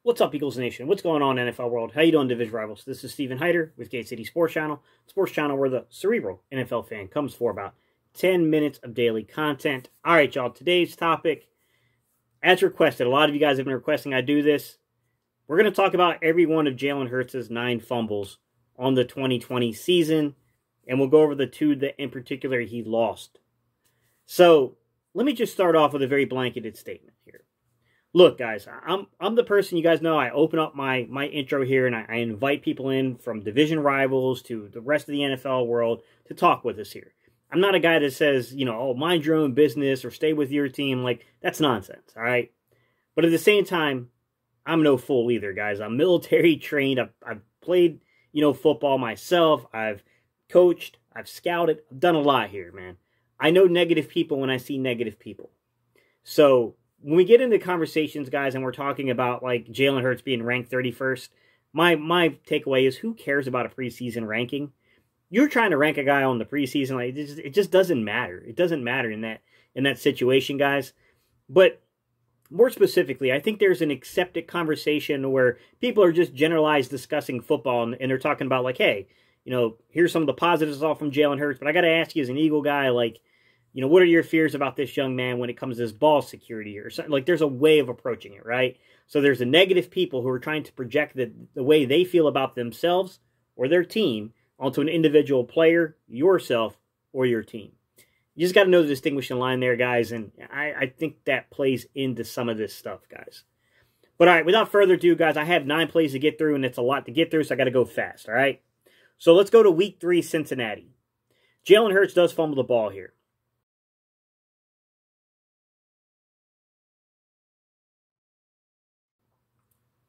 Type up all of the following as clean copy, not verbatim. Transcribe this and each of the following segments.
What's up, Eagles Nation? What's going on, NFL world? How you doing, Division Rivals? This is Steven Hyder with Gate City Sports Channel where the cerebral NFL fan comes for about 10 minutes of daily content. All right, y'all, today's topic, as requested, a lot of you guys have been requesting I do this. We're going to talk about every one of Jalen Hurts' 9 fumbles on the 2020 season, and we'll go over the 2 that in particular he lost. So, let me just start off with a very blanketed statement here. Look, guys, I'm the person, you guys know, I open up my intro here and I invite people in from division rivals to the rest of the NFL world to talk with us here. I'm not a guy that says, you know, oh, mind your own business or stay with your team. Like, that's nonsense, all right? But at the same time, I'm no fool either, guys. I'm military trained. I've played, you know, football myself. I've coached. I've scouted. I've done a lot here, man. I know negative people when I see negative people. So when we get into conversations, guys, and we're talking about, like, Jalen Hurts being ranked 31st, my takeaway is, who cares about a preseason ranking? You're trying to rank a guy on the preseason. Like, it just doesn't matter. It doesn't matter in that situation, guys. But more specifically, I think there's an accepted conversation where people are just generalized discussing football, and they're talking about, like, hey, you know, here's some of the positives all from Jalen Hurts, but I got to ask you as an Eagle guy, like, you know, what are your fears about this young man when it comes to his ball security or something? Like, there's a way of approaching it, right? So there's the negative people who are trying to project the way they feel about themselves or their team onto an individual player, yourself, or your team. You just got to know the distinguishing line there, guys, and I think that plays into some of this stuff, guys. But, all right, without further ado, guys, I have 9 plays to get through, and it's a lot to get through, so I got to go fast, all right? So let's go to Week 3, Cincinnati. Jalen Hurts does fumble the ball here.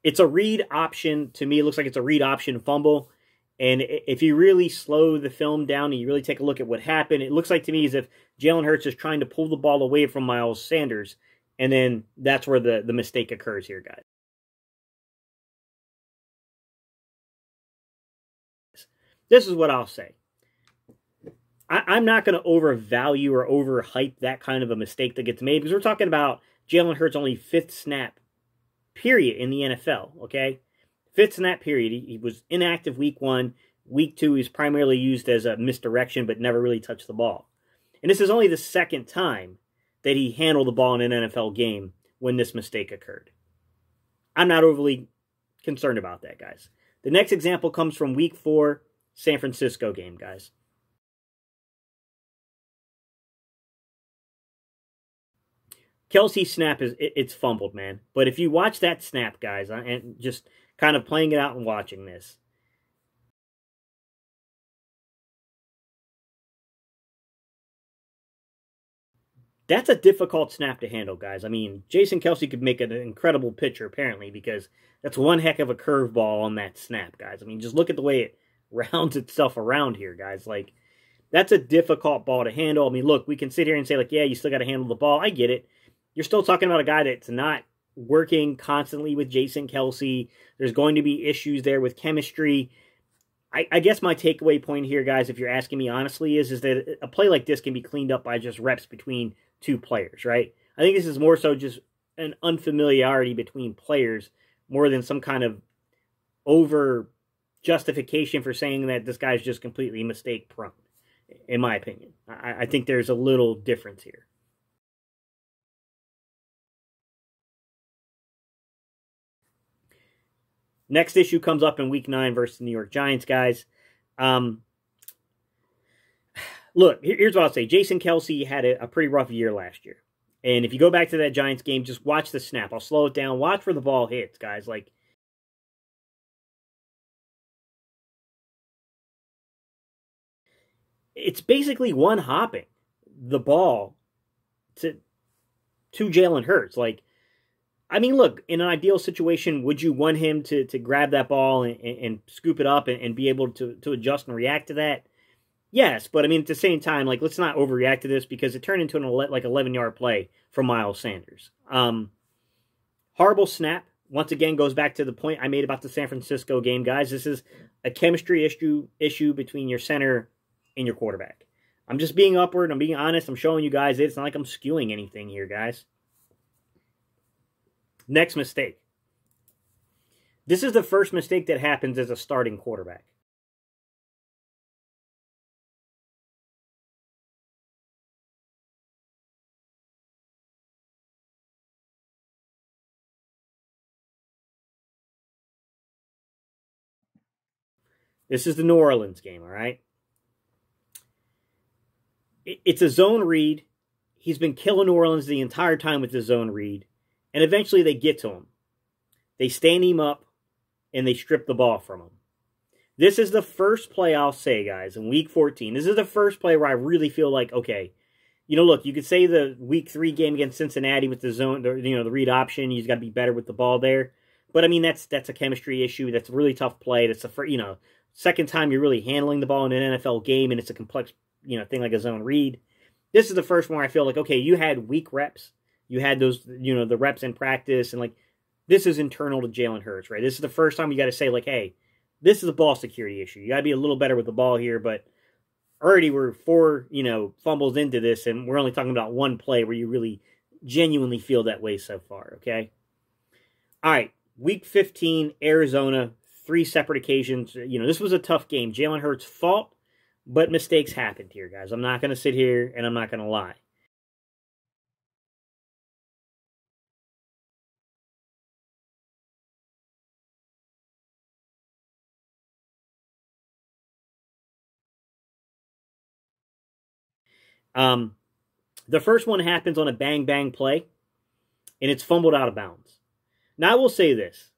It's a read option. To me, it looks like it's a read option fumble. And if you really slow the film down and you really take a look at what happened, it looks like to me as if Jalen Hurts is trying to pull the ball away from Miles Sanders. And then that's where the mistake occurs here, guys. This is what I'll say. I'm not going to overvalue or overhype that kind of a mistake that gets made, because we're talking about Jalen Hurts' only 5th snap period in the NFL, okay? 5th snap period. He was inactive week 1. Week 2, he's primarily used as a misdirection, but never really touched the ball. And this is only the 2nd time that he handled the ball in an NFL game when this mistake occurred. I'm not overly concerned about that, guys. The next example comes from week 4, San Francisco game, guys. Kelsey's snap it's fumbled, man. But if you watch that snap, guys, and just kind of playing it out and watching this, that's a difficult snap to handle, guys. I mean, Jason Kelsey could make an incredible pitcher, apparently, because that's one heck of a curveball on that snap, guys. I mean, just look at the way it rounds itself around here, guys. Like, that's a difficult ball to handle. I mean, look, we can sit here and say, like, yeah, you still got to handle the ball. I get it. You're still talking about a guy that's not working constantly with Jason Kelsey. There's going to be issues there with chemistry. I guess my takeaway point here, guys, if you're asking me honestly, is that a play like this can be cleaned up by just reps between 2 players, right? I think this is more so just an unfamiliarity between players more than some kind of over justification for saying that this guy's just completely mistake prone, in my opinion. I think there's a little difference here. Next issue comes up in Week 9 versus the New York Giants, guys. Look, here's what I'll say. Jason Kelsey had a pretty rough year last year. And if you go back to that Giants game, just watch the snap. I'll slow it down. Watch where the ball hits, guys. Like, it's basically one-hopping the ball to Jalen Hurts. Like, I mean, look, in an ideal situation, would you want him to grab that ball and scoop it up and be able to adjust and react to that? Yes, but I mean, at the same time, like, let's not overreact to this because it turned into an 11-yard play from Miles Sanders. Horrible snap. Once again, goes back to the point I made about the San Francisco game, guys. This is a chemistry issue between your center and your quarterback. I'm just being upward. I'm being honest. I'm showing you guys it's not like I'm skewing anything here, guys. Next mistake. This is the first mistake that happens as a starting quarterback. This is the New Orleans game, all right? It's a zone read. He's been killing New Orleans the entire time with the zone read. And eventually they get to him. They stand him up, and they strip the ball from him. This is the first play I'll say, guys, in Week 14. This is the first play where I really feel like, okay, look, you could say the Week 3 game against Cincinnati with the zone, the read option, he's got to be better with the ball there. But, I mean, that's a chemistry issue. That's a really tough play. That's the second time you're really handling the ball in an NFL game, and it's a complex, thing like a zone read. This is the first one where I feel like, okay, you had weak reps. You had those, the reps in practice, and, this is internal to Jalen Hurts, right? This is the first time you got to say, hey, this is a ball security issue. You got to be a little better with the ball here, but already we're 4, fumbles into this, and we're only talking about one play where you really genuinely feel that way so far, okay? All right, Week 15, Arizona, 3 separate occasions. This was a tough game. Jalen Hurts fought, but mistakes happened here, guys. I'm not going to sit here, and I'm not going to lie. The first one happens on a bang-bang play, and it's fumbled out of bounds. Now, I will say this.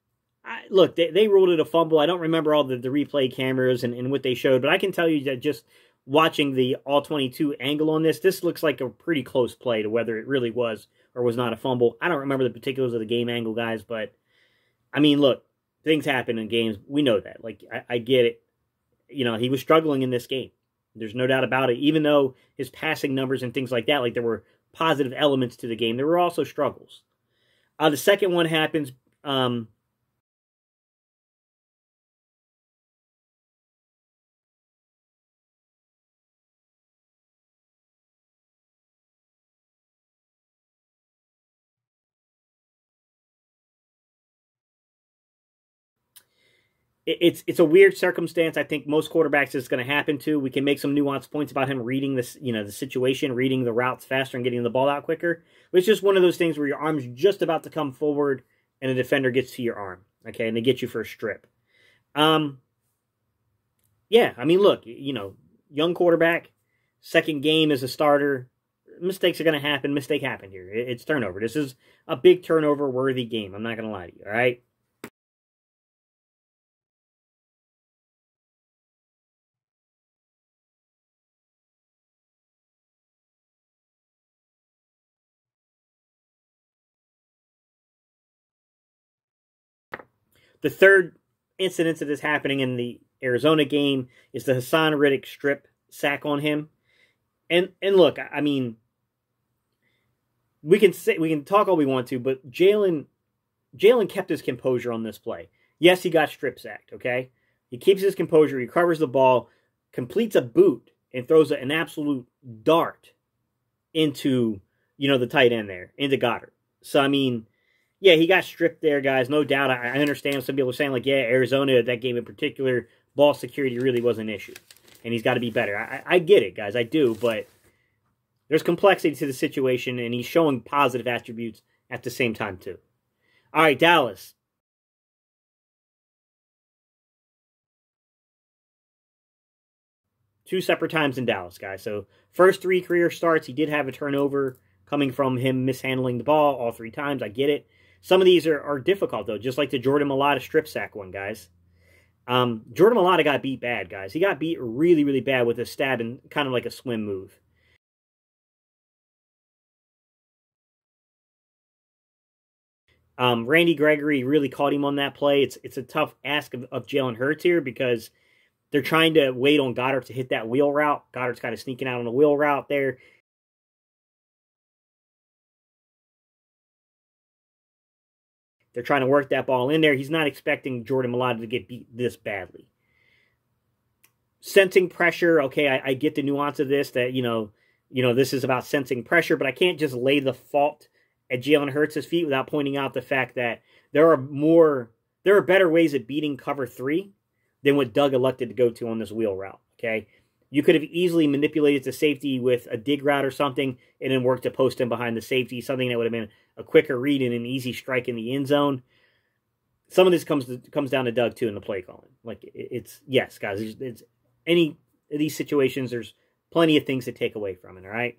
Look, they ruled it a fumble. I don't remember all the replay cameras and what they showed, but I can tell you that just watching the All-22 angle on this looks like a pretty close play to whether it really was or was not a fumble. I don't remember the particulars of the game angle, guys, but, I mean, look, things happen in games. We know that. I get it. He was struggling in this game. There's no doubt about it. Even though his passing numbers and things like that, there were positive elements to the game, there were also struggles. The second one happens. It's a weird circumstance. I think most quarterbacks is going to happen to. We can make some nuanced points about him reading this, the situation, reading the routes faster and getting the ball out quicker. But it's just one of those things where your arm's just about to come forward and the defender gets to your arm, okay, and they get you for a strip. Yeah, I mean, look, young quarterback, second game as a starter, mistakes are going to happen. Mistake happened here. It's turnover. This is a big turnover-worthy game. I'm not going to lie to you, all right? The third incident that is happening in the Arizona game is the Hassan Riddick strip sack on him. And look, I mean, we can talk all we want to, but Jalen kept his composure on this play. Yes, he got strip sacked, okay? He keeps his composure, he recovers the ball, completes a boot, and throws an absolute dart into, the tight end there, into Goddard. So, I mean, yeah, he got stripped there, guys. No doubt. I understand some people are saying, yeah, Arizona, that game in particular, ball security really was an issue. And he's got to be better. I get it, guys. I do. But there's complexity to the situation, and he's showing positive attributes at the same time, too. All right, Dallas. Two separate times in Dallas, guys. So, first 3 career starts, he did have a turnover coming from him mishandling the ball all 3 times. I get it. Some of these are difficult, though, just like the Jordan Mailata strip sack one, guys. Jordan Mailata got beat bad, guys. He got beat really, really bad with a stab and kind of like a swim move. Randy Gregory really caught him on that play. It's a tough ask of Jalen Hurts here because they're trying to wait on Goddard to hit that wheel route. Goddard's kind of sneaking out on the wheel route there. They're trying to work that ball in there. He's not expecting Jordan Mailata to get beat this badly. Sensing pressure, okay, I get the nuance of this, that, this is about sensing pressure, but I can't just lay the fault at Jalen Hurts' feet without pointing out the fact that there are more there are better ways of beating cover 3 than what Doug elected to go to on this wheel route, okay? You could have easily manipulated the safety with a dig route or something and then worked to post him behind the safety, something that would have been a quicker read and an easy strike in the end zone. Some of this comes down to Doug, too, in the play calling. Like, it's, yes, guys, it's any of these situations, there's plenty of things to take away from it, all right?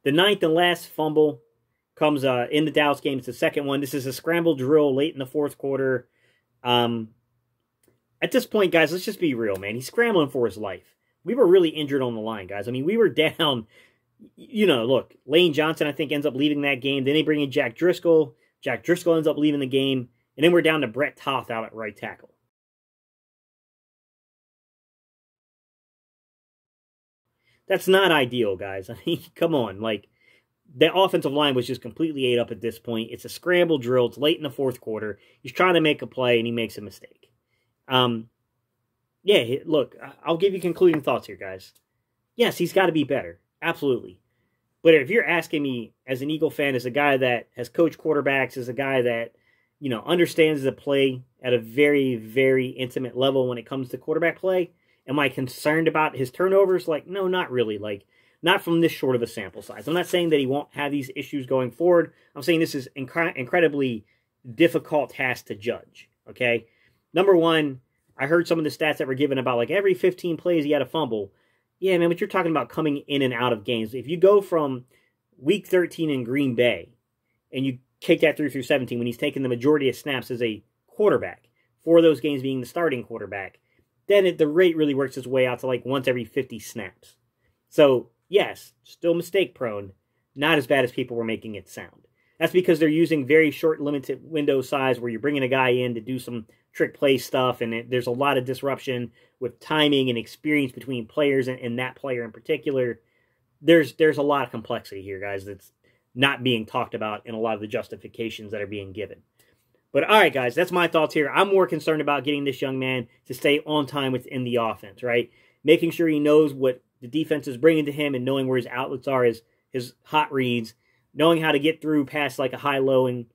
The 9th and last fumble comes in the Dallas game. It's the second one. This is a scramble drill late in the 4th quarter. At this point, guys, let's just be real, man. He's scrambling for his life. We were really injured on the line, guys. I mean, we were down. You know, look, Lane Johnson, I think, ends up leaving that game. Then they bring in Jack Driscoll. Jack Driscoll ends up leaving the game. And then we're down to Brett Toth out at right tackle. That's not ideal, guys. I mean, come on. Like, the offensive line was just completely ate up at this point. It's a scramble drill. It's late in the 4th quarter. He's trying to make a play, and he makes a mistake. Yeah, look, I'll give you concluding thoughts here, guys. Yes, he's got to be better. Absolutely. But if you're asking me, as an Eagle fan, as a guy that has coached quarterbacks, as a guy that, you know, understands the play at a very, very intimate level when it comes to quarterback play, am I concerned about his turnovers? Like, no, not really. Like, not from this short of a sample size. I'm not saying that he won't have these issues going forward. I'm saying this is incredibly difficult task to judge, okay? Number one, I heard some of the stats that were given about, like, every 15 plays he had a fumble. Yeah, man, but you're talking about coming in and out of games. If you go from week 13 in Green Bay and you kick that through 17 when he's taking the majority of snaps as a quarterback, 4 of those games being the starting quarterback, then the rate really works its way out to like once every 50 snaps. So, yes, still mistake prone, not as bad as people were making it sound. That's because they're using very short, limited window size where you're bringing a guy in to do some trick play stuff, and there's a lot of disruption with timing and experience between players and that player in particular. There's a lot of complexity here, guys, that's not being talked about in a lot of the justifications that are being given. But all right, guys, that's my thoughts here. I'm more concerned about getting this young man to stay on time within the offense, right? Making sure he knows what the defense is bringing to him and knowing where his outlets are, his hot reads, knowing how to get through past like a high-lowing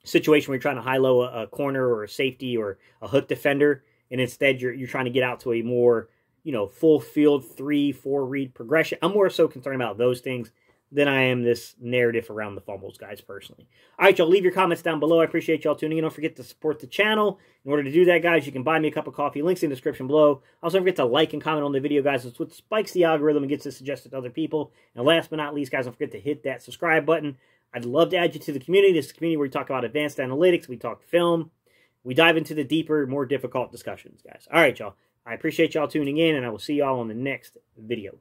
situation where you're trying to high-low a corner or a safety or a hook defender, and instead you're trying to get out to a more, you know, full field 3-4 read progression. I'm more so concerned about those things than I am this narrative around the fumbles, guys, personally. All right, y'all, leave your comments down below. I appreciate y'all tuning in. Don't forget to support the channel. In order to do that, guys, you can buy me a cup of coffee. Links in the description below. Also, don't forget to like and comment on the video, guys. It's what spikes the algorithm and gets it suggested to other people. And last but not least, guys, don't forget to hit that subscribe button. I'd love to add you to the community. This is a community where we talk about advanced analytics. We talk film. We dive into the deeper, more difficult discussions, guys. All right, y'all. I appreciate y'all tuning in, and I will see y'all on the next video.